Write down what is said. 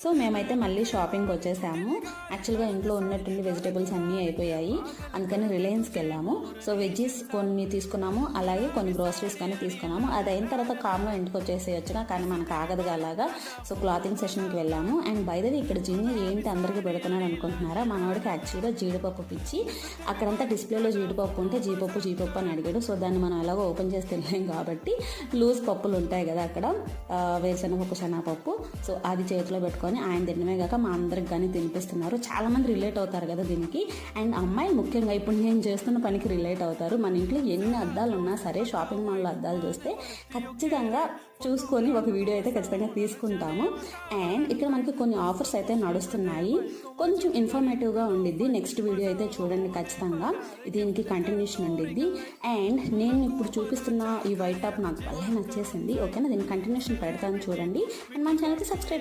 So మేమైతే మళ్ళీ షాపింగ్కి వచ్చేసాము. యాక్చువల్గా ఇంట్లో ఉన్నట్టుండి వెజిటేబుల్స్ అన్నీ అయిపోయాయి, అందుకని రిలయన్స్కి వెళ్ళాము. సో వెజ్జీస్ కొన్ని తీసుకున్నాము, అలాగే కొన్ని గ్రోసరీస్ కానీ తీసుకున్నాము. అది అయిన తర్వాత కామ్గా ఇంటికి వచ్చేసేయచ్చుగా, కానీ మనకు ఆగదుగా అలాగా. సో క్లాతింగ్ సెషన్కి వెళ్ళాము. అండ్ బై ద వే ఇక్కడ జిన్ని ఏంటి అందరికీ పెడుతున్నాడు అనుకుంటున్నారా, మనవాడికి యాక్చువల్గా జీడిపప్పు పిచ్చి. అక్కడంతా డిస్ప్లేలో జీడిపప్పు ఉంటే జీపప్పు అని అడిగాడు. సో దాన్ని మనం ఎలాగో ఓపెన్ చేసి తినలేం కాబట్టి లూజ్ పప్పులు ఉంటాయి కదా అక్కడ, వేరుశనగపప్పు, శనగపప్పు. సో అది చేతిలో పెట్టుకొని ఆయన తినమే కాక మా అందరికి కానీ తినిపిస్తున్నారు. చాలామంది రిలేట్ అవుతారు కదా దీనికి. అండ్ అమ్మాయిలు ముఖ్యంగా ఇప్పుడు నేను చేస్తున్న పనికి రిలేట్ అవుతారు. మన ఇంట్లో ఎన్ని అద్దాలు ఉన్నా సరే షాపింగ్ మాల్లో అద్దాలు చూస్తే ఖచ్చితంగా చూసుకొని ఒక వీడియో అయితే ఖచ్చితంగా తీసుకుంటాము. అండ్ ఇక్కడ మనకి కొన్ని ఆఫర్స్ అయితే నడుస్తున్నాయి, కొంచెం ఇన్ఫర్మేటివ్గా ఉండిద్ది. నెక్స్ట్ వీడియో అయితే చూడండి ఖచ్చితంగా, దీనికి కంటిన్యూషన్ ఉండిద్ది. అండ్ నేను ఇప్పుడు చూపిస్తున్న ఈ వైట్ టాప్ నాకు భలే నచ్చేసింది. ఓకేనా, దీనికి కంటిన్యూషన్ పెడతాను చూడండి. అండ్ మన ఛానల్కి సబ్స్క్రైబ్